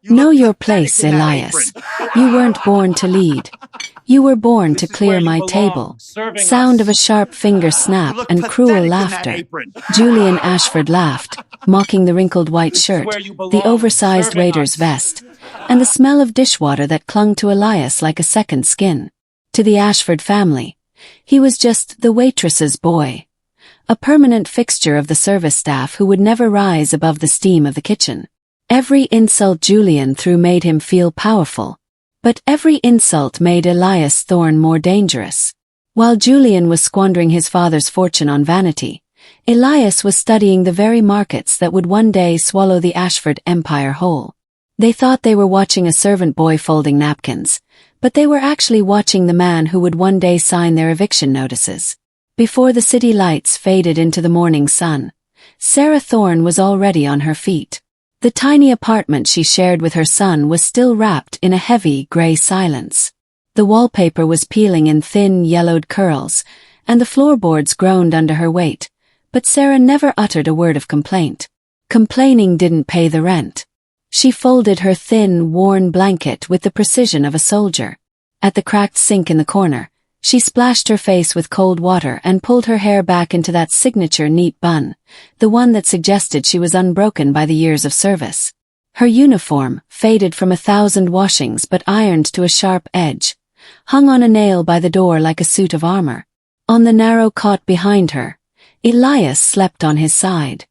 Know your place, Elias. You weren't born to lead. You were born to clear my table. Sound of a sharp finger snap and cruel laughter. Julian Ashford laughed, mocking the wrinkled white shirt, the oversized waiter's vest, and the smell of dishwater that clung to Elias like a second skin. To the Ashford family, he was just the waitress's boy. A permanent fixture of the service staff who would never rise above the steam of the kitchen. Every insult Julian threw made him feel powerful, but every insult made Elias Thorne more dangerous. While Julian was squandering his father's fortune on vanity, Elias was studying the very markets that would one day swallow the Ashford empire whole. They thought they were watching a servant boy folding napkins, but they were actually watching the man who would one day sign their eviction notices. Before the city lights faded into the morning sun, Sarah Thorne was already on her feet. The tiny apartment she shared with her son was still wrapped in a heavy, gray silence. The wallpaper was peeling in thin, yellowed curls, and the floorboards groaned under her weight, but Sarah never uttered a word of complaint. Complaining didn't pay the rent. She folded her thin, worn blanket with the precision of a soldier. At the cracked sink in the corner, she splashed her face with cold water and pulled her hair back into that signature neat bun, the one that suggested she was unbroken by the years of service. Her uniform, faded from 1,000 washings but ironed to a sharp edge, hung on a nail by the door like a suit of armor. On the narrow cot behind her, Elias slept on his side.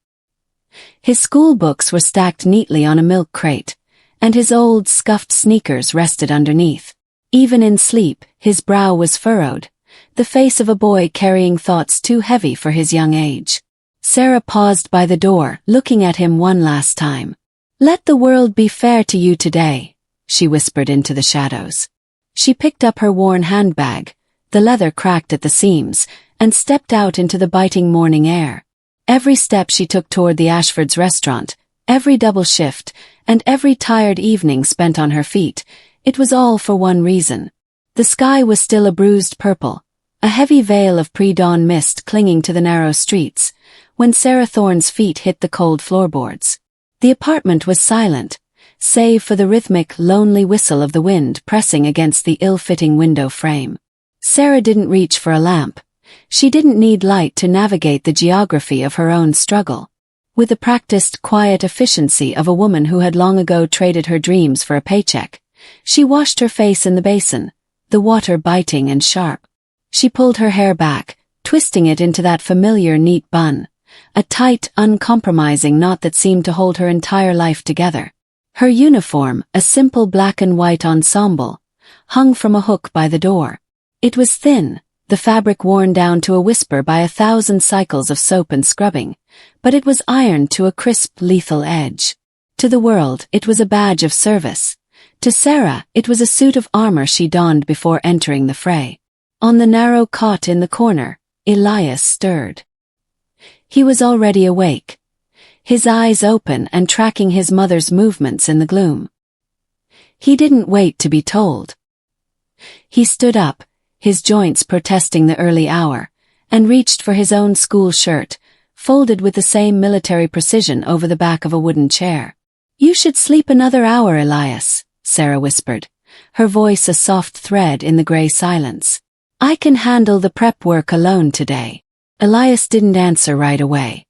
His school books were stacked neatly on a milk crate, and his old, scuffed sneakers rested underneath. Even in sleep, his brow was furrowed, the face of a boy carrying thoughts too heavy for his young age. Sarah paused by the door, looking at him one last time. "Let the world be fair to you today," she whispered into the shadows. She picked up her worn handbag, the leather cracked at the seams, and stepped out into the biting morning air. Every step she took toward the Ashfords' restaurant, every double shift, and every tired evening spent on her feet, it was all for one reason. The sky was still a bruised purple, a heavy veil of pre-dawn mist clinging to the narrow streets, when Sarah Thorne's feet hit the cold floorboards. The apartment was silent, save for the rhythmic, lonely whistle of the wind pressing against the ill-fitting window frame. Sarah didn't reach for a lamp. She didn't need light to navigate the geography of her own struggle. With the practiced, quiet efficiency of a woman who had long ago traded her dreams for a paycheck, she washed her face in the basin, the water biting and sharp. She pulled her hair back, twisting it into that familiar neat bun, a tight, uncompromising knot that seemed to hold her entire life together. Her uniform, a simple black and white ensemble, hung from a hook by the door. It was thin, the fabric worn down to a whisper by 1,000 cycles of soap and scrubbing, but it was ironed to a crisp, lethal edge. To the world, it was a badge of service. To Sarah, it was a suit of armor she donned before entering the fray. On the narrow cot in the corner, Elias stirred. He was already awake, his eyes open and tracking his mother's movements in the gloom. He didn't wait to be told. He stood up, his joints protesting the early hour, and reached for his own school shirt, folded with the same military precision over the back of a wooden chair. "You should sleep another hour, Elias," Sarah whispered, her voice a soft thread in the gray silence. "I can handle the prep work alone today." Elias didn't answer right away.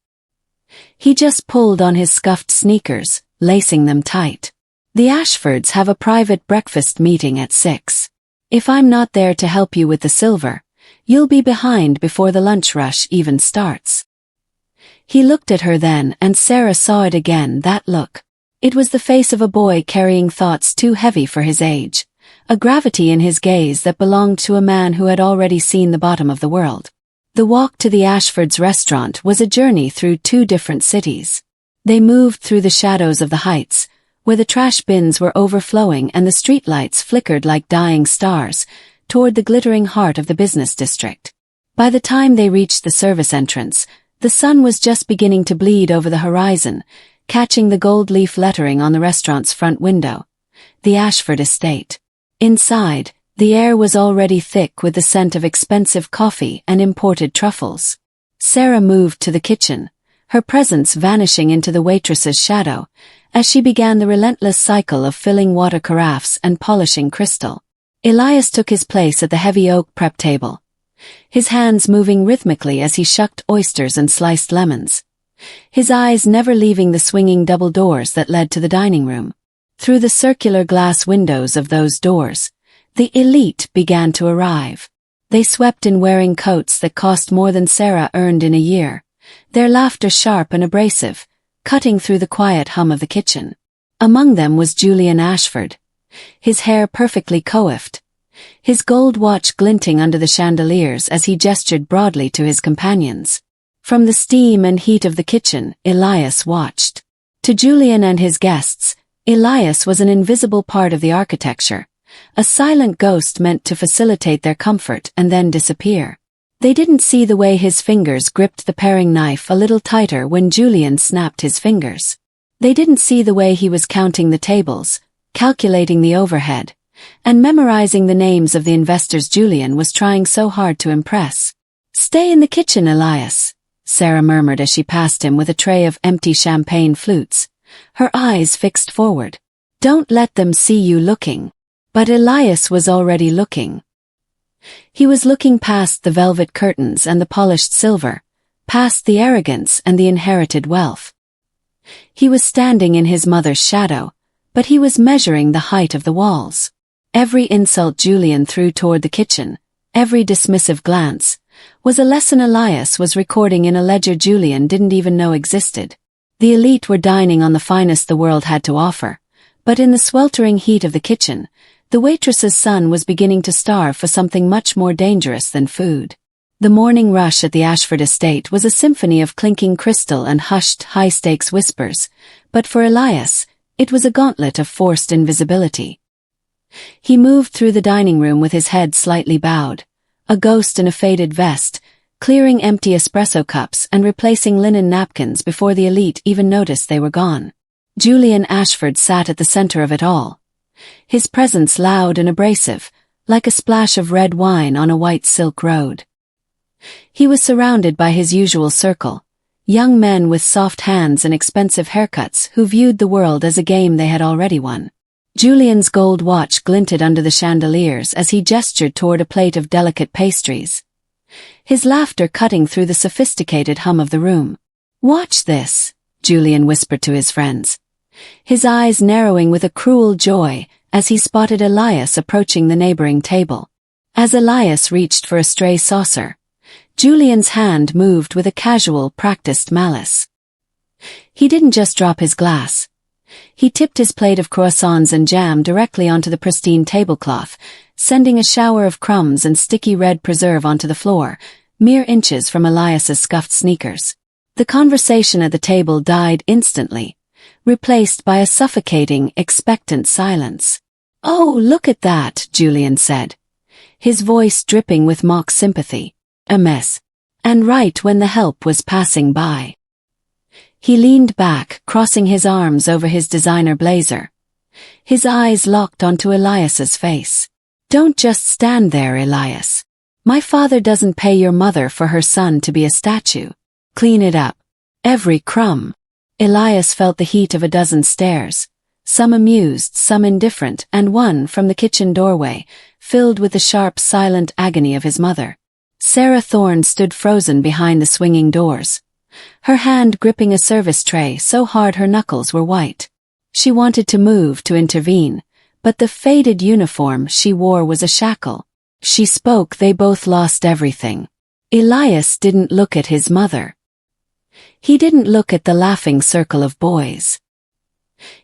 He just pulled on his scuffed sneakers, lacing them tight. "The Ashfords have a private breakfast meeting at 6. If I'm not there to help you with the silver, you'll be behind before the lunch rush even starts." He looked at her then, and Sarah saw it again, that look. It was the face of a boy carrying thoughts too heavy for his age, a gravity in his gaze that belonged to a man who had already seen the bottom of the world. The walk to the Ashfords' restaurant was a journey through 2 different cities. They moved through the shadows of the heights, where the trash bins were overflowing and the streetlights flickered like dying stars, toward the glittering heart of the business district. By the time they reached the service entrance, the sun was just beginning to bleed over the horizon, catching the gold leaf lettering on the restaurant's front window. The Ashford estate. Inside, the air was already thick with the scent of expensive coffee and imported truffles. Sarah moved to the kitchen, her presence vanishing into the waitress's shadow, as she began the relentless cycle of filling water carafes and polishing crystal. Elias took his place at the heavy oak prep table, his hands moving rhythmically as he shucked oysters and sliced lemons, his eyes never leaving the swinging double doors that led to the dining room. Through the circular glass windows of those doors, the elite began to arrive. They swept in wearing coats that cost more than Sarah earned in a year, their laughter sharp and abrasive, cutting through the quiet hum of the kitchen. Among them was Julian Ashford, his hair perfectly coiffed, his gold watch glinting under the chandeliers as he gestured broadly to his companions. From the steam and heat of the kitchen, Elias watched. To Julian and his guests, Elias was an invisible part of the architecture, a silent ghost meant to facilitate their comfort and then disappear. They didn't see the way his fingers gripped the paring knife a little tighter when Julian snapped his fingers. They didn't see the way he was counting the tables, calculating the overhead, and memorizing the names of the investors Julian was trying so hard to impress. "Stay in the kitchen, Elias," Sarah murmured as she passed him with a tray of empty champagne flutes, her eyes fixed forward. "Don't let them see you looking." But Elias was already looking. He was looking past the velvet curtains and the polished silver, past the arrogance and the inherited wealth. He was standing in his mother's shadow, but he was measuring the height of the walls. Every insult Julian threw toward the kitchen, every dismissive glance, was a lesson Elias was recording in a ledger Julian didn't even know existed. The elite were dining on the finest the world had to offer, but in the sweltering heat of the kitchen, the waitress's son was beginning to starve for something much more dangerous than food. The morning rush at the Ashford estate was a symphony of clinking crystal and hushed, high-stakes whispers, but for Elias, it was a gauntlet of forced invisibility. He moved through the dining room with his head slightly bowed, a ghost in a faded vest, clearing empty espresso cups and replacing linen napkins before the elite even noticed they were gone. Julian Ashford sat at the center of it all, his presence loud and abrasive, like a splash of red wine on a white silk road. He was surrounded by his usual circle, young men with soft hands and expensive haircuts who viewed the world as a game they had already won. Julian's gold watch glinted under the chandeliers as he gestured toward a plate of delicate pastries, his laughter cutting through the sophisticated hum of the room. "Watch this," Julian whispered to his friends, his eyes narrowing with a cruel joy as he spotted Elias approaching the neighboring table. As Elias reached for a stray saucer, Julian's hand moved with a casual, practiced malice. He didn't just drop his glass. He tipped his plate of croissants and jam directly onto the pristine tablecloth, sending a shower of crumbs and sticky red preserve onto the floor, mere inches from Elias's scuffed sneakers. The conversation at the table died instantly, replaced by a suffocating, expectant silence. "Oh, look at that," Julian said, his voice dripping with mock sympathy. "A mess. And right when the help was passing by." He leaned back, crossing his arms over his designer blazer, his eyes locked onto Elias's face. "Don't just stand there, Elias. My father doesn't pay your mother for her son to be a statue. Clean it up. Every crumb." Elias felt the heat of a dozen stares, some amused, some indifferent, and one from the kitchen doorway, filled with the sharp, silent agony of his mother. Sarah Thorne stood frozen behind the swinging doors, her hand gripping a service tray so hard her knuckles were white. She wanted to move to intervene, but the faded uniform she wore was a shackle. She spoke, they both lost everything. Elias didn't look at his mother. He didn't look at the laughing circle of boys.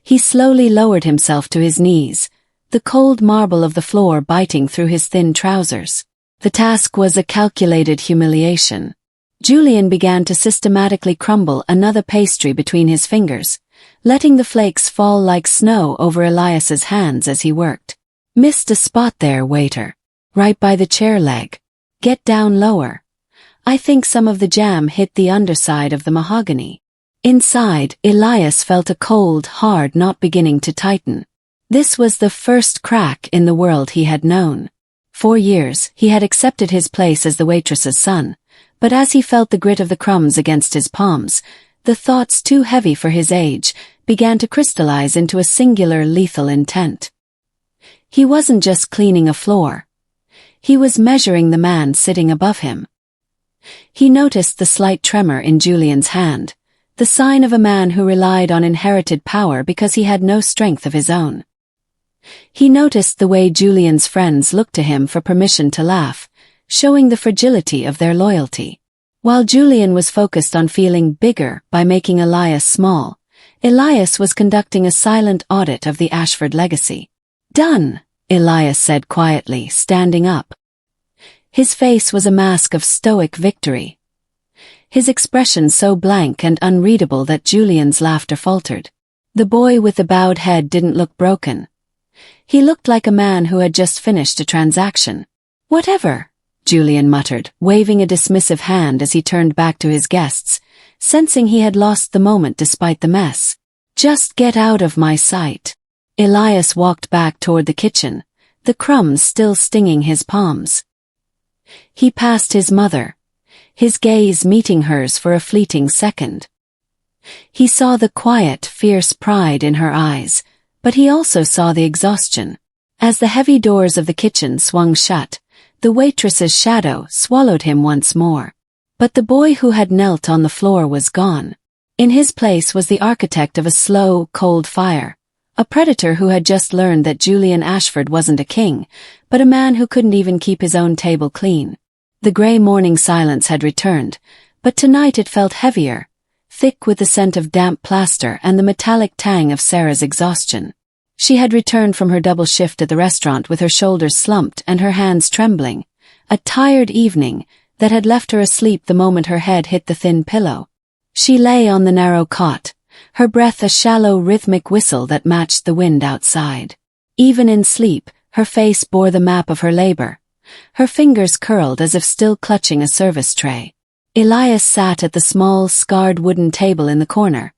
He slowly lowered himself to his knees, the cold marble of the floor biting through his thin trousers. The task was a calculated humiliation. Julian began to systematically crumble another pastry between his fingers, letting the flakes fall like snow over Elias's hands as he worked. "Missed a spot there, waiter. Right by the chair leg. Get down lower. I think some of the jam hit the underside of the mahogany." Inside, Elias felt a cold, hard knot beginning to tighten. This was the first crack in the world he had known. For years, he had accepted his place as the waitress's son, but as he felt the grit of the crumbs against his palms, The thoughts, too heavy for his age, began to crystallize into a singular lethal intent. He wasn't just cleaning a floor. He was measuring the man sitting above him. He noticed the slight tremor in Julian's hand, the sign of a man who relied on inherited power because he had no strength of his own. He noticed the way Julian's friends looked to him for permission to laugh, showing the fragility of their loyalty. While Julian was focused on feeling bigger by making Elias small, Elias was conducting a silent audit of the Ashford legacy. "Done," Elias said quietly, standing up. His face was a mask of stoic victory. His expression so blank and unreadable that Julian's laughter faltered. The boy with the bowed head didn't look broken. He looked like a man who had just finished a transaction. "Whatever," Julian muttered, waving a dismissive hand as he turned back to his guests, sensing he had lost the moment despite the mess. "Just get out of my sight." Elias walked back toward the kitchen, the crumbs still stinging his palms. He passed his mother, his gaze meeting hers for a fleeting second. He saw the quiet, fierce pride in her eyes, but he also saw the exhaustion. As the heavy doors of the kitchen swung shut, the waitress's shadow swallowed him once more. But the boy who had knelt on the floor was gone. In his place was the architect of a slow, cold fire, a predator who had just learned that Julian Ashford wasn't a king, but a man who couldn't even keep his own table clean. The grey morning silence had returned, but tonight it felt heavier, thick with the scent of damp plaster and the metallic tang of Sarah's exhaustion. She had returned from her double shift at the restaurant with her shoulders slumped and her hands trembling, a tired evening that had left her asleep the moment her head hit the thin pillow. She lay on the narrow cot, her breath a shallow rhythmic whistle that matched the wind outside. Even in sleep, her face bore the map of her labor, her fingers curled as if still clutching a service tray. Elias sat at the small, scarred wooden table in the corner,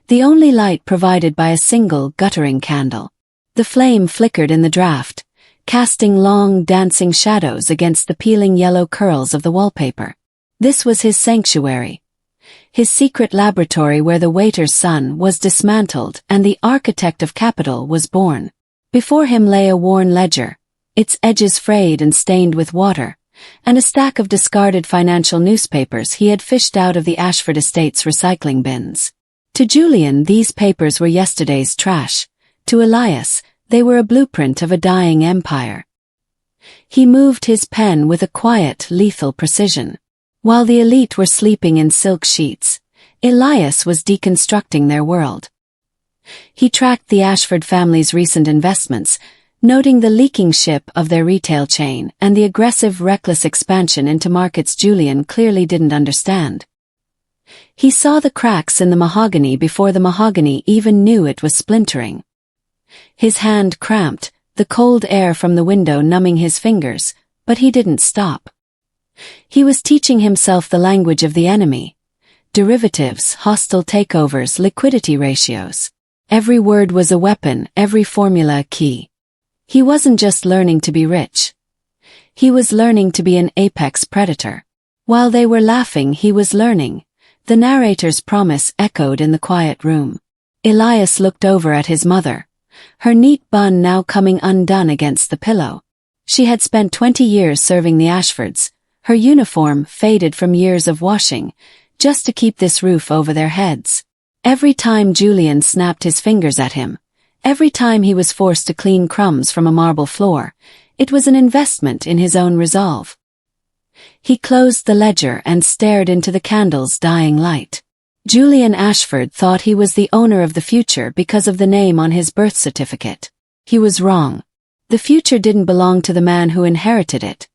the only light provided by a single guttering candle. The flame flickered in the draught, casting long, dancing shadows against the peeling yellow curls of the wallpaper. This was his sanctuary, his secret laboratory where the waiter's son was dismantled and the architect of capital was born. Before him lay a worn ledger, its edges frayed and stained with water, and a stack of discarded financial newspapers he had fished out of the Ashford estate's recycling bins. To Julian, these papers were yesterday's trash. To Elias, they were a blueprint of a dying empire. He moved his pen with a quiet, lethal precision. While the elite were sleeping in silk sheets, Elias was deconstructing their world. He tracked the Ashford family's recent investments, noting the leaking ship of their retail chain and the aggressive, reckless expansion into markets Julian clearly didn't understand. He saw the cracks in the mahogany before the mahogany even knew it was splintering. His hand cramped, the cold air from the window numbing his fingers, but he didn't stop. He was teaching himself the language of the enemy. Derivatives, hostile takeovers, liquidity ratios. Every word was a weapon, every formula a key. He wasn't just learning to be rich. He was learning to be an apex predator. While they were laughing, he was learning. The narrator's promise echoed in the quiet room. Elias looked over at his mother, her neat bun now coming undone against the pillow. She had spent 20 years serving the Ashfords, her uniform faded from years of washing, just to keep this roof over their heads. Every time Julian snapped his fingers at him, every time he was forced to clean crumbs from a marble floor, it was an investment in his own resolve. He closed the ledger and stared into the candle's dying light. Julian Ashford thought he was the owner of the future because of the name on his birth certificate. He was wrong. The future didn't belong to the man who inherited it.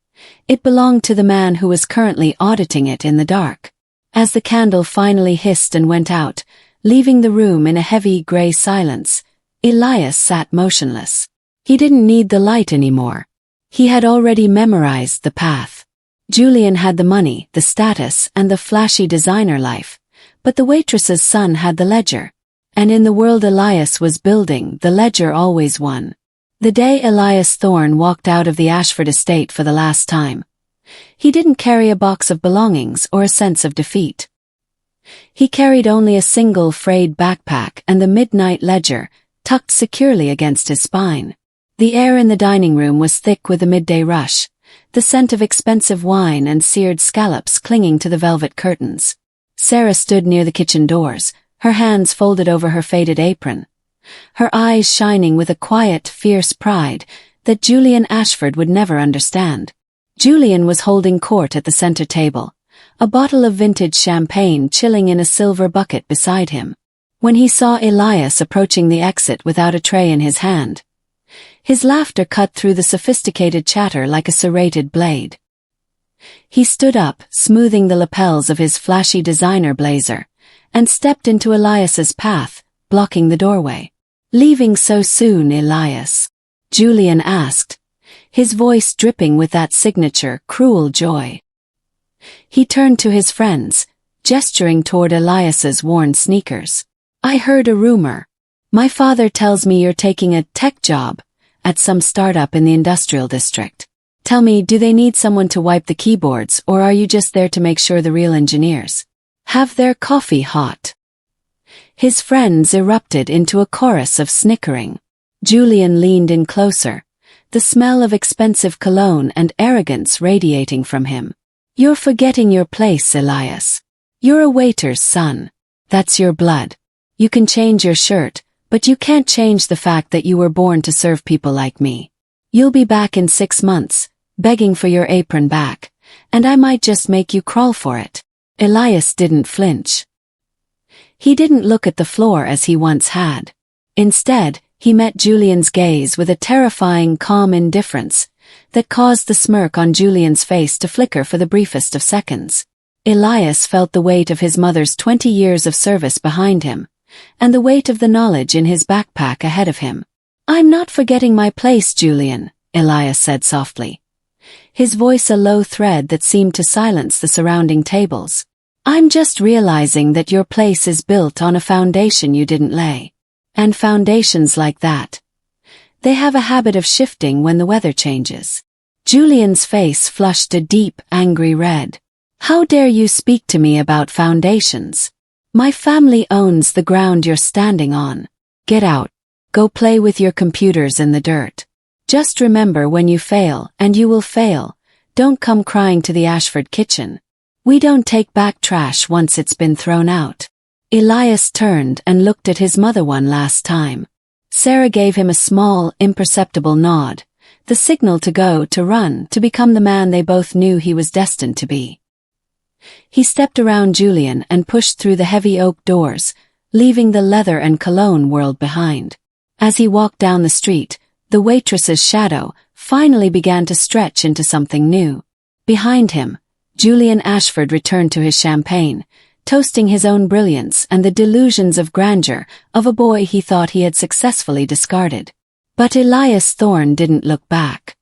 It belonged to the man who was currently auditing it in the dark. As the candle finally hissed and went out, leaving the room in a heavy gray silence, Elias sat motionless. He didn't need the light anymore. He had already memorized the path. Julian had the money, the status, and the flashy designer life. But the waitress's son had the ledger. And in the world Elias was building, the ledger always won. The day Elias Thorne walked out of the Ashford estate for the last time, he didn't carry a box of belongings or a sense of defeat. He carried only a single frayed backpack and the midnight ledger, tucked securely against his spine. The air in the dining room was thick with the midday rush, the scent of expensive wine and seared scallops clinging to the velvet curtains. Sarah stood near the kitchen doors, her hands folded over her faded apron, her eyes shining with a quiet, fierce pride that Julian Ashford would never understand. Julian was holding court at the center table, a bottle of vintage champagne chilling in a silver bucket beside him. When he saw Elias approaching the exit without a tray in his hand, his laughter cut through the sophisticated chatter like a serrated blade. He stood up, smoothing the lapels of his flashy designer blazer, and stepped into Elias's path, blocking the doorway. "Leaving so soon, Elias?" Julian asked, his voice dripping with that signature, cruel joy. He turned to his friends, gesturing toward Elias's worn sneakers. "I heard a rumor. My father tells me you're taking a tech job at some startup in the industrial district. Tell me, do they need someone to wipe the keyboards, or are you just there to make sure the real engineers have their coffee hot?" His friends erupted into a chorus of snickering. Julian leaned in closer, the smell of expensive cologne and arrogance radiating from him. "You're forgetting your place, Elias. You're a waiter's son. That's your blood. You can change your shirt, but you can't change the fact that you were born to serve people like me. You'll be back in 6 months, begging for your apron back, and I might just make you crawl for it." Elias didn't flinch. He didn't look at the floor as he once had. Instead, he met Julian's gaze with a terrifying, calm indifference that caused the smirk on Julian's face to flicker for the briefest of seconds. Elias felt the weight of his mother's 20 years of service behind him, and the weight of the knowledge in his backpack ahead of him. "I'm not forgetting my place, Julian," Elias said softly, his voice a low thread that seemed to silence the surrounding tables. "I'm just realizing that your place is built on a foundation you didn't lay. And foundations like that, they have a habit of shifting when the weather changes." Julian's face flushed a deep, angry red. "How dare you speak to me about foundations? My family owns the ground you're standing on. Get out. Go play with your computers in the dirt. Just remember, when you fail, and you will fail, don't come crying to the Ashford kitchen. We don't take back trash once it's been thrown out." Elias turned and looked at his mother one last time. Sarah gave him a small, imperceptible nod, the signal to run, to become the man they both knew he was destined to be. He stepped around Julian and pushed through the heavy oak doors, leaving the leather and cologne world behind. As he walked down the street, the waitress's shadow finally began to stretch into something new. Behind him, Julian Ashford returned to his champagne, toasting his own brilliance and the delusions of grandeur of a boy he thought he had successfully discarded. But Elias Thorne didn't look back.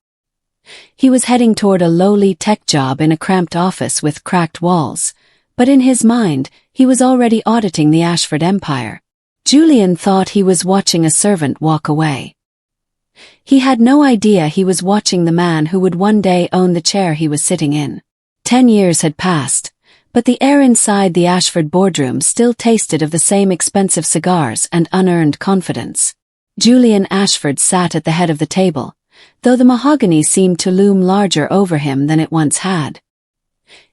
He was heading toward a lowly tech job in a cramped office with cracked walls, but in his mind, he was already auditing the Ashford empire. Julian thought he was watching a servant walk away. He had no idea he was watching the man who would one day own the chair he was sitting in. 10 years had passed, but the air inside the Ashford boardroom still tasted of the same expensive cigars and unearned confidence. Julian Ashford sat at the head of the table, though the mahogany seemed to loom larger over him than it once had.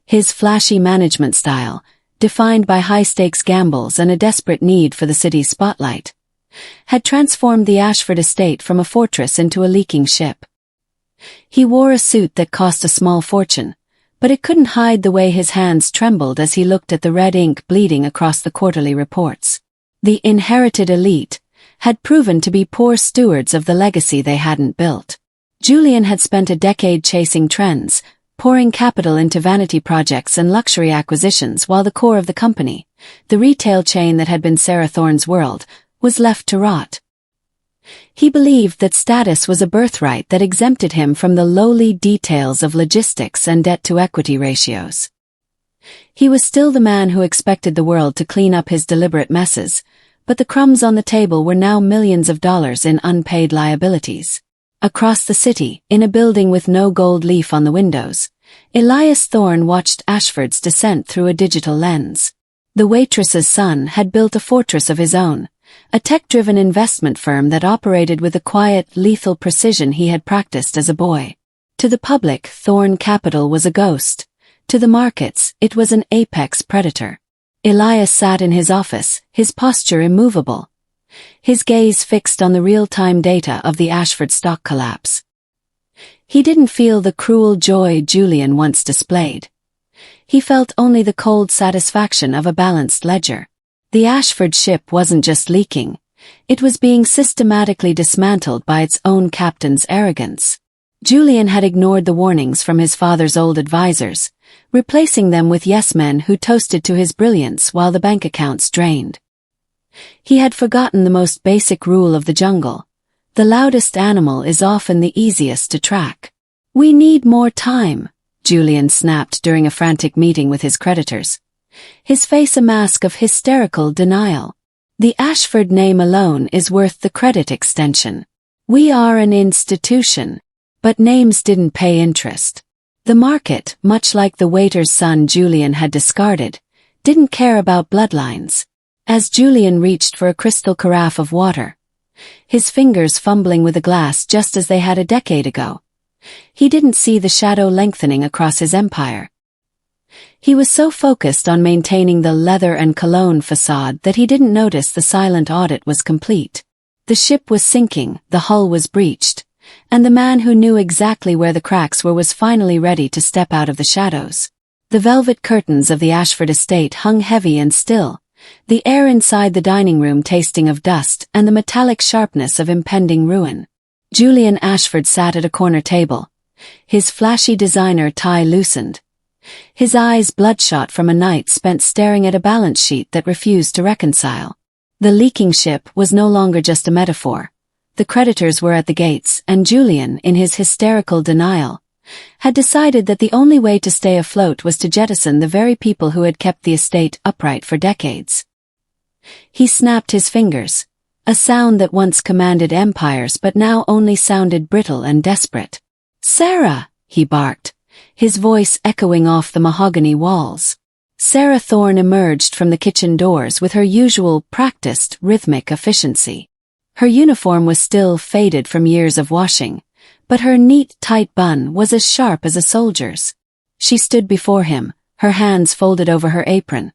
His flashy management style, defined by high-stakes gambles and a desperate need for the city's spotlight, had transformed the Ashford estate from a fortress into a leaking ship. He wore a suit that cost a small fortune, but it couldn't hide the way his hands trembled as he looked at the red ink bleeding across the quarterly reports. The inherited elite had proven to be poor stewards of the legacy they hadn't built. Julian had spent a decade chasing trends, pouring capital into vanity projects and luxury acquisitions, while the core of the company, the retail chain that had been Sarah Thorne's world, was left to rot. He believed that status was a birthright that exempted him from the lowly details of logistics and debt-to-equity ratios. He was still the man who expected the world to clean up his deliberate messes, but the crumbs on the table were now millions of dollars in unpaid liabilities. Across the city, in a building with no gold leaf on the windows, Elias Thorne watched Ashford's descent through a digital lens. The waitress's son had built a fortress of his own, a tech-driven investment firm that operated with the quiet, lethal precision he had practiced as a boy. To the public, Thorn Capital was a ghost. To the markets, it was an apex predator. Elias sat in his office, his posture immovable, his gaze fixed on the real-time data of the Ashford stock collapse. He didn't feel the cruel joy Julian once displayed. He felt only the cold satisfaction of a balanced ledger. The Ashford ship wasn't just leaking, it was being systematically dismantled by its own captain's arrogance. Julian had ignored the warnings from his father's old advisors, replacing them with yes-men who toasted to his brilliance while the bank accounts drained. He had forgotten the most basic rule of the jungle. The loudest animal is often the easiest to track. "We need more time," Julian snapped during a frantic meeting with his creditors, his face a mask of hysterical denial. "The Ashford name alone is worth the credit extension. We are an institution." But names didn't pay interest. The market, much like the waiter's son Julian had discarded, didn't care about bloodlines. As Julian reached for a crystal carafe of water, his fingers fumbling with a glass just as they had a decade ago, he didn't see the shadow lengthening across his empire. He was so focused on maintaining the leather and cologne facade that he didn't notice the silent audit was complete. The ship was sinking, the hull was breached, and the man who knew exactly where the cracks were was finally ready to step out of the shadows. The velvet curtains of the Ashford estate hung heavy and still, the air inside the dining room tasting of dust and the metallic sharpness of impending ruin. Julian Ashford sat at a corner table, his flashy designer tie loosened, his eyes bloodshot from a night spent staring at a balance sheet that refused to reconcile. The leaking ship was no longer just a metaphor. The creditors were at the gates, and Julian, in his hysterical denial, had decided that the only way to stay afloat was to jettison the very people who had kept the estate upright for decades. He snapped his fingers, a sound that once commanded empires but now only sounded brittle and desperate. "Sarah!" he barked, his voice echoing off the mahogany walls. Sarah Thorne emerged from the kitchen doors with her usual practiced, rhythmic efficiency. Her uniform was still faded from years of washing, but her neat, tight bun was as sharp as a soldier's. She stood before him, her hands folded over her apron,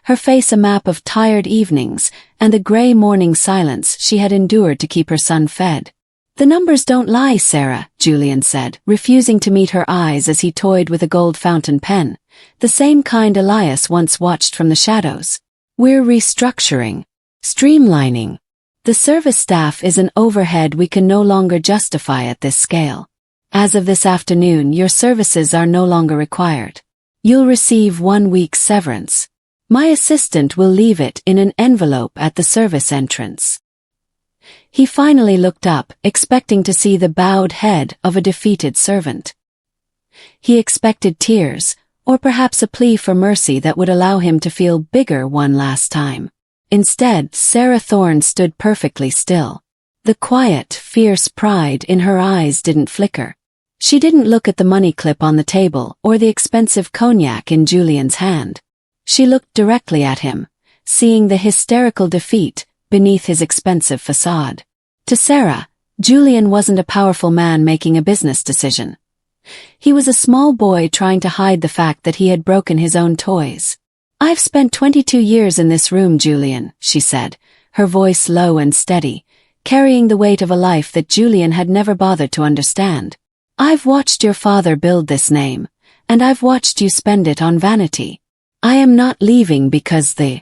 her face a map of tired evenings and the gray morning silence she had endured to keep her son fed. "The numbers don't lie, Sarah," Julian said, refusing to meet her eyes as he toyed with a gold fountain pen, the same kind Elias once watched from the shadows. "We're restructuring, streamlining. The service staff is an overhead we can no longer justify at this scale. As of this afternoon, your services are no longer required. You'll receive 1 week's severance. My assistant will leave it in an envelope at the service entrance." He finally looked up, expecting to see the bowed head of a defeated servant. He expected tears, or perhaps a plea for mercy that would allow him to feel bigger one last time. Instead, Sarah Thorne stood perfectly still. The quiet, fierce pride in her eyes didn't flicker. She didn't look at the money clip on the table or the expensive cognac in Julian's hand. She looked directly at him, seeing the hysterical defeat beneath his expensive facade. To Sarah, Julian wasn't a powerful man making a business decision. He was a small boy trying to hide the fact that he had broken his own toys. "I've spent 22 years in this room, Julian," she said, her voice low and steady, carrying the weight of a life that Julian had never bothered to understand. "I've watched your father build this name, and I've watched you spend it on vanity. I am not leaving because the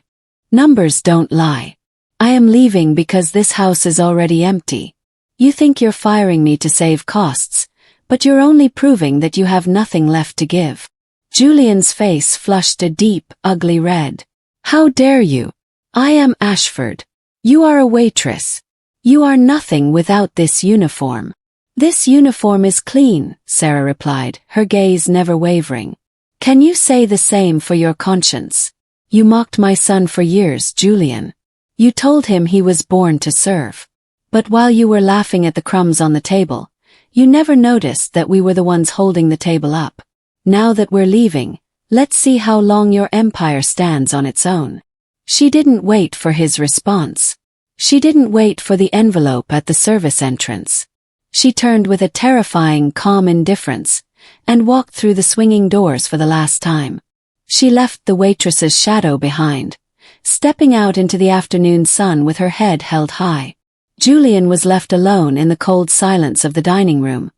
numbers don't lie. I am leaving because this house is already empty. You think you're firing me to save costs, but you're only proving that you have nothing left to give." Julian's face flushed a deep, ugly red. "How dare you? I am Ashford. You are a waitress. You are nothing without this uniform." "This uniform is clean," Sarah replied, her gaze never wavering. "Can you say the same for your conscience? You mocked my son for years, Julian. You told him he was born to serve. But while you were laughing at the crumbs on the table, you never noticed that we were the ones holding the table up. Now that we're leaving, Let's see how long your empire stands on its own." She didn't wait for his response. She didn't wait for the envelope at the service entrance. She turned with a terrifying, calm indifference, and walked through the swinging doors for the last time. She left the waitress's shadow behind, stepping out into the afternoon sun with her head held high. Julian was left alone in the cold silence of the dining room,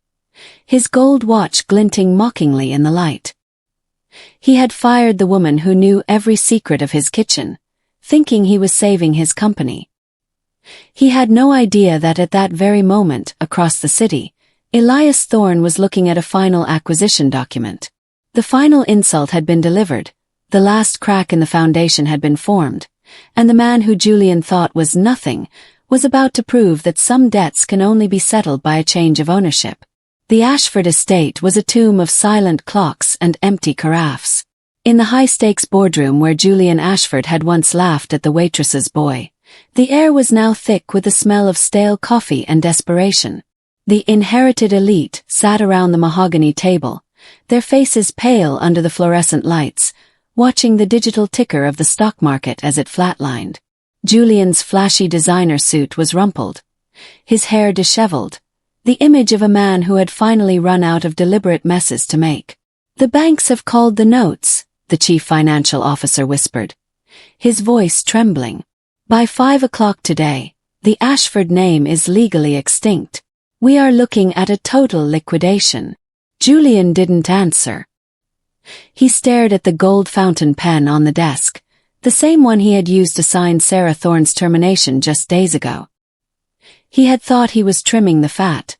his gold watch glinting mockingly in the light. He had fired the woman who knew every secret of his kitchen, thinking he was saving his company. He had no idea that at that very moment, across the city, Elias Thorne was looking at a final acquisition document. The final insult had been delivered, the last crack in the foundation had been formed, and the man who Julian thought was nothing was about to prove that some debts can only be settled by a change of ownership. The Ashford estate was a tomb of silent clocks and empty carafes. In the high-stakes boardroom where Julian Ashford had once laughed at the waitress's boy, the air was now thick with the smell of stale coffee and desperation. The inherited elite sat around the mahogany table, their faces pale under the fluorescent lights, watching the digital ticker of the stock market as it flatlined. Julian's flashy designer suit was rumpled, his hair disheveled, the image of a man who had finally run out of deliberate messes to make. "The banks have called the notes," the chief financial officer whispered, his voice trembling. "By 5 o'clock today, the Ashford name is legally extinct. We are looking at a total liquidation." Julian didn't answer. He stared at the gold fountain pen on the desk, the same one he had used to sign Sarah Thorne's termination just days ago. He had thought he was trimming the fat.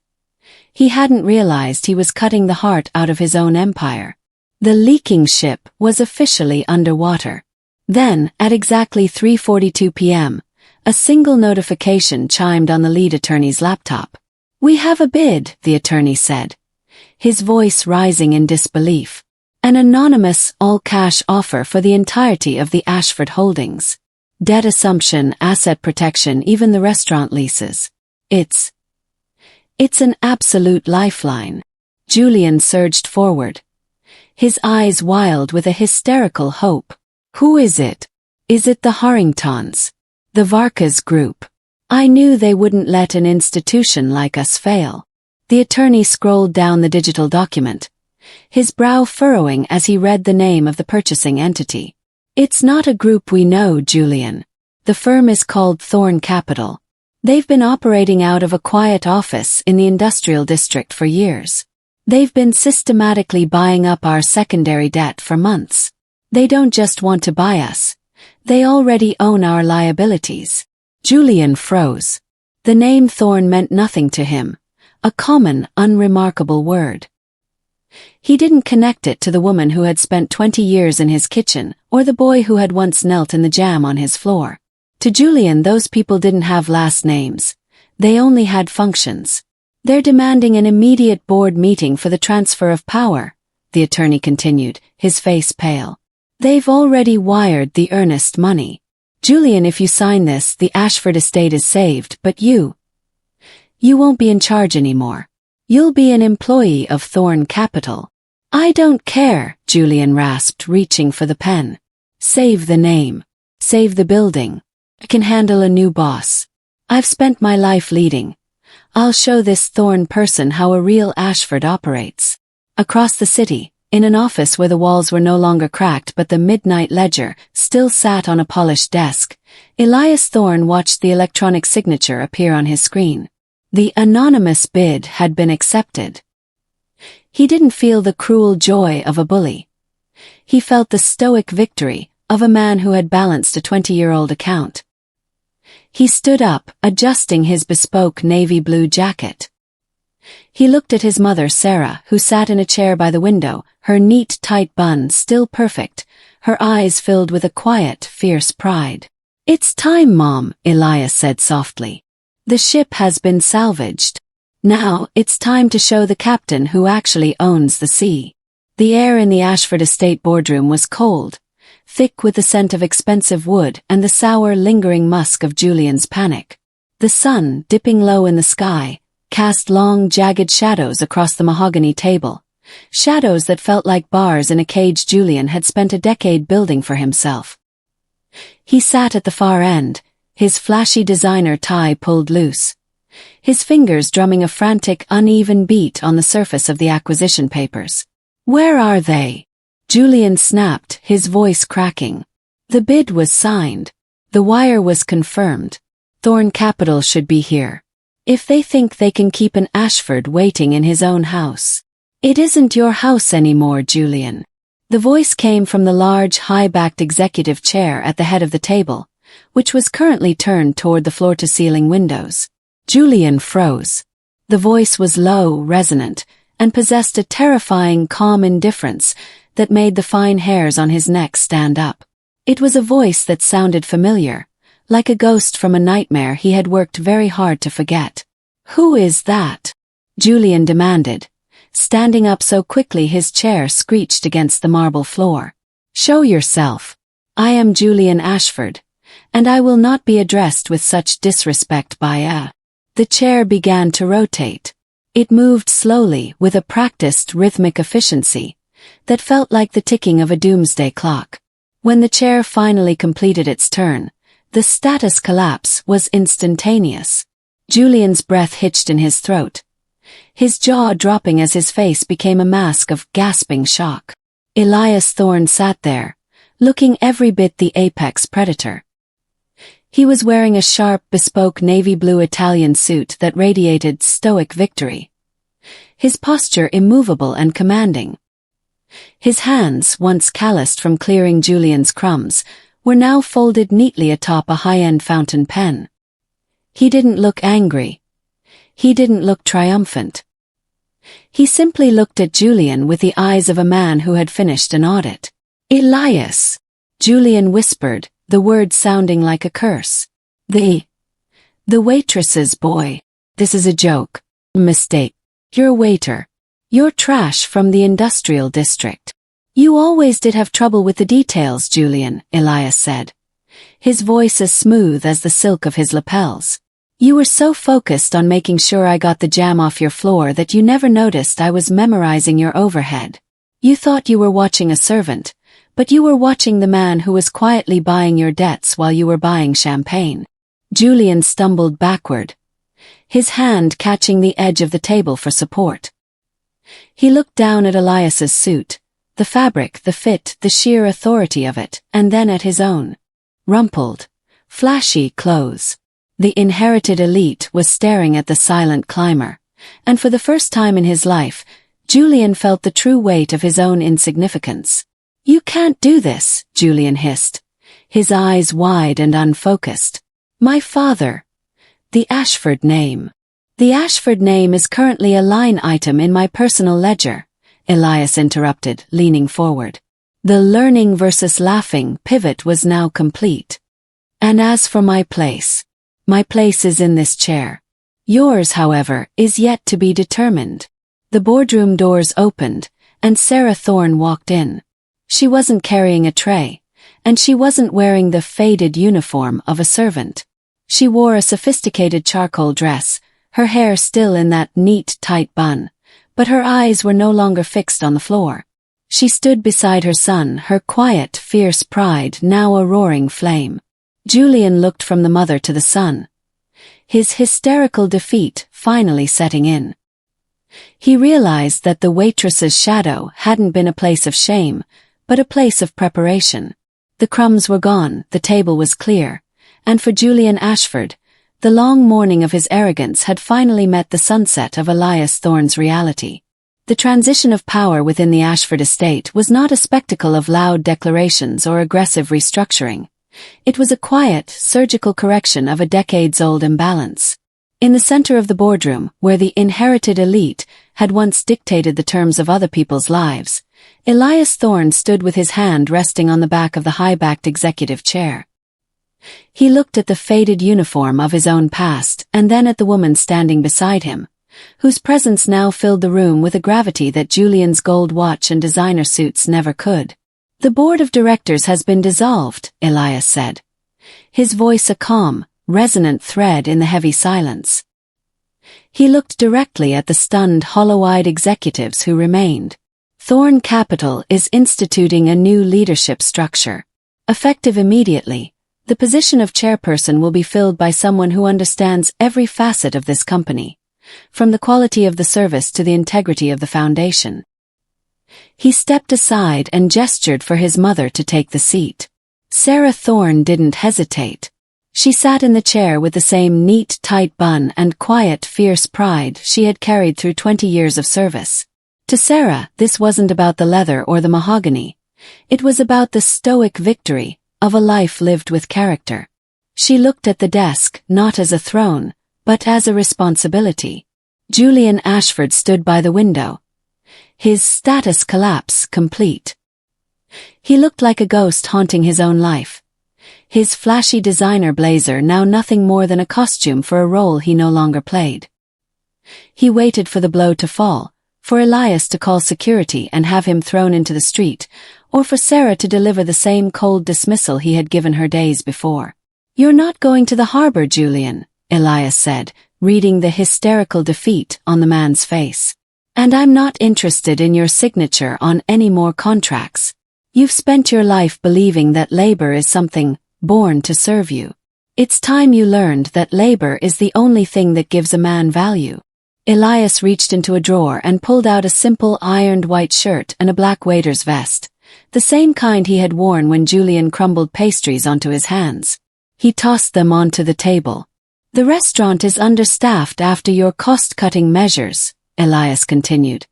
He hadn't realized he was cutting the heart out of his own empire. The leaking ship was officially underwater. Then, at exactly 3:42 p.m., a single notification chimed on the lead attorney's laptop. "We have a bid," the attorney said, his voice rising in disbelief. "An anonymous, all-cash offer for the entirety of the Ashford holdings. Debt assumption, asset protection, even the restaurant leases. It's an absolute lifeline." Julian surged forward, his eyes wild with a hysterical hope. "Who is it? Is it the Harringtons? The Varkas Group? I knew they wouldn't let an institution like us fail." The attorney scrolled down the digital document, his brow furrowing as he read the name of the purchasing entity. "It's not a group we know, Julian. The firm is called Thorne Capital. They've been operating out of a quiet office in the industrial district for years. They've been systematically buying up our secondary debt for months. They don't just want to buy us. They already own our liabilities." Julian froze. The name Thorne meant nothing to him, a common, unremarkable word. He didn't connect it to the woman who had spent 20 years in his kitchen, or the boy who had once knelt in the jam on his floor. To Julian, those people didn't have last names. They only had functions. "They're demanding an immediate board meeting for the transfer of power," the attorney continued, his face pale. "They've already wired the earnest money. Julian, if you sign this, the Ashford estate is saved, but you won't be in charge anymore. You'll be an employee of Thorne Capital." "I don't care," Julian rasped, reaching for the pen. "Save the name. Save the building. I can handle a new boss. I've spent my life leading. I'll show this Thorne person how a real Ashford operates." Across the city, in an office where the walls were no longer cracked but the midnight ledger still sat on a polished desk, Elias Thorne watched the electronic signature appear on his screen. The anonymous bid had been accepted. He didn't feel the cruel joy of a bully. He felt the stoic victory of a man who had balanced a 20-year-old account. He stood up, adjusting his bespoke navy blue jacket. He looked at his mother, Sarah, who sat in a chair by the window, her neat, tight bun still perfect, her eyes filled with a quiet, fierce pride. "It's time, Mom," Elias said softly. "The ship has been salvaged. Now, it's time to show the captain who actually owns the sea." The air in the Ashford estate boardroom was cold, thick with the scent of expensive wood and the sour, lingering musk of Julian's panic. The sun, dipping low in the sky, cast long, jagged shadows across the mahogany table, Shadows that felt like bars in a cage Julian had spent a decade building for himself. He sat at the far end, his flashy designer tie pulled loose, his fingers drumming a frantic, uneven beat on the surface of the acquisition papers. "Where are they?" Julian snapped, his voice cracking. The bid was signed. The wire was confirmed. Thorn Capital should be here. If they think they can keep an Ashford waiting in his own house. "It isn't your house anymore, Julian." The voice came from the large, high-backed executive chair at the head of the table, which was currently turned toward the floor-to-ceiling windows. Julian froze. The voice was low, resonant, and possessed a terrifying, calm indifference that made the fine hairs on his neck stand up. It was a voice that sounded familiar, like a ghost from a nightmare he had worked very hard to forget. "Who is that?" Julian demanded, standing up so quickly his chair screeched against the marble floor. "Show yourself. I am Julian Ashford, and I will not be addressed with such disrespect by a..." The chair began to rotate. It moved slowly with a practiced rhythmic efficiency that felt like the ticking of a doomsday clock. When the chair finally completed its turn, the status collapse was instantaneous. Julian's breath hitched in his throat, his jaw dropping as his face became a mask of gasping shock. Elias Thorne sat there, looking every bit the apex predator. He was wearing a sharp, bespoke navy blue Italian suit that radiated stoic victory, his posture immovable and commanding. His hands, once calloused from clearing Julian's crumbs, were now folded neatly atop a high-end fountain pen. He didn't look angry. He didn't look triumphant. He simply looked at Julian with the eyes of a man who had finished an audit. "Elias," Julian whispered, the word sounding like a curse. The waitress's boy. This is a joke. Mistake. You're a waiter. You're trash from the industrial district." "You always did have trouble with the details, Julian," Elias said, his voice as smooth as the silk of his lapels. "You were so focused on making sure I got the jam off your floor that you never noticed I was memorizing your overhead. You thought you were watching a servant, but you were watching the man who was quietly buying your debts while you were buying champagne." Julian stumbled backward, his hand catching the edge of the table for support. He looked down at Elias's suit, the fabric, the fit, the sheer authority of it, and then at his own rumpled, flashy clothes. The inherited elite was staring at the silent climber, and for the first time in his life, Julian felt the true weight of his own insignificance. "You can't do this," Julian hissed, his eyes wide and unfocused. "My father. The Ashford name. The Ashford name is currently a line item in my personal ledger," Elias interrupted, leaning forward. The learning versus laughing pivot was now complete. "And as for my place is in this chair. Yours, however, is yet to be determined." The boardroom doors opened, and Sarah Thorne walked in. She wasn't carrying a tray, and she wasn't wearing the faded uniform of a servant. She wore a sophisticated charcoal dress, her hair still in that neat, tight bun, but her eyes were no longer fixed on the floor. She stood beside her son, her quiet, fierce pride now a roaring flame. Julian looked from the mother to the son, his hysterical defeat finally setting in. He realized that the waitress's shadow hadn't been a place of shame, but a place of preparation. The crumbs were gone, the table was clear, and for Julian Ashford, the long morning of his arrogance had finally met the sunset of Elias Thorne's reality. The transition of power within the Ashford estate was not a spectacle of loud declarations or aggressive restructuring. It was a quiet, surgical correction of a decades-old imbalance. In the center of the boardroom, where the inherited elite had once dictated the terms of other people's lives, Elias Thorne stood with his hand resting on the back of the high-backed executive chair. He looked at the faded uniform of his own past and then at the woman standing beside him, whose presence now filled the room with a gravity that Julian's gold watch and designer suits never could. "The board of directors has been dissolved," Elias said, his voice a calm, resonant thread in the heavy silence. He looked directly at the stunned, hollow-eyed executives who remained. Thorn Capital is instituting a new leadership structure. Effective immediately, the position of chairperson will be filled by someone who understands every facet of this company, from the quality of the service to the integrity of the foundation. He stepped aside and gestured for his mother to take the seat. Sarah Thorne didn't hesitate. She sat in the chair with the same neat, tight bun and quiet, fierce pride she had carried through 20 years of service. To Sarah, this wasn't about the leather or the mahogany. It was about the stoic victory of a life lived with character. She looked at the desk, not as a throne, but as a responsibility. Julian Ashford stood by the window, his status collapse complete. He looked like a ghost haunting his own life. His flashy designer blazer now nothing more than a costume for a role he no longer played. He waited for the blow to fall, for Elias to call security and have him thrown into the street, or for Sarah to deliver the same cold dismissal he had given her days before. "You're not going to the harbor, Julian," Elias said, reading the hysterical defeat on the man's face. "And I'm not interested in your signature on any more contracts. You've spent your life believing that labor is something born to serve you. It's time you learned that labor is the only thing that gives a man value." Elias reached into a drawer and pulled out a simple ironed white shirt and a black waiter's vest, the same kind he had worn when Julian crumbled pastries onto his hands. He tossed them onto the table. "The restaurant is understaffed after your cost-cutting measures," Elias continued,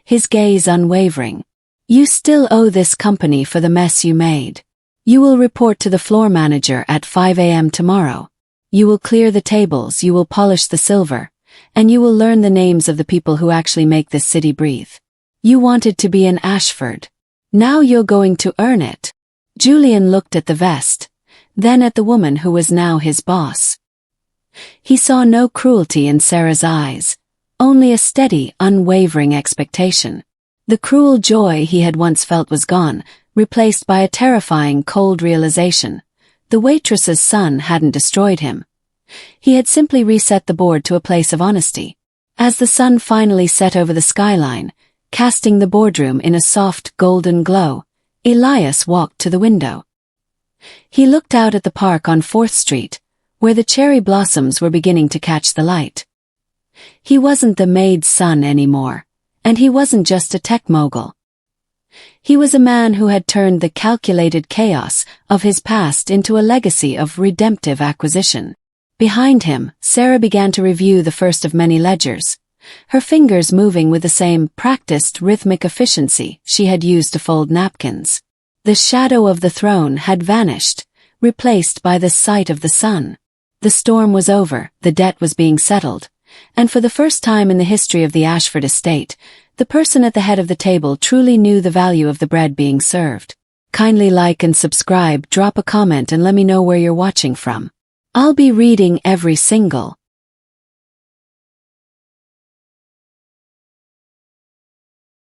his gaze unwavering. "You still owe this company for the mess you made. You will report to the floor manager at 5 a.m. tomorrow. You will clear the tables, you will polish the silver, and you will learn the names of the people who actually make this city breathe. You wanted to be an Ashford. Now you're going to earn it." Julian looked at the vest, then at the woman who was now his boss. He saw no cruelty in Sarah's eyes, only a steady, unwavering expectation. The cruel joy he had once felt was gone, replaced by a terrifying, cold realization. The waitress's son hadn't destroyed him. He had simply reset the board to a place of honesty. As the sun finally set over the skyline, casting the boardroom in a soft, golden glow, Elias walked to the window. He looked out at the park on 4th Street, where the cherry blossoms were beginning to catch the light. He wasn't the maid's son anymore, and he wasn't just a tech mogul. He was a man who had turned the calculated chaos of his past into a legacy of redemptive acquisition. Behind him, Sarah began to review the first of many ledgers, her fingers moving with the same practiced rhythmic efficiency she had used to fold napkins. The shadow of the throne had vanished, replaced by the sight of the sun. The storm was over, the debt was being settled, and for the first time in the history of the Ashford estate, the person at the head of the table truly knew the value of the bread being served. Kindly like and subscribe, drop a comment and let me know where you're watching from. I'll be reading every single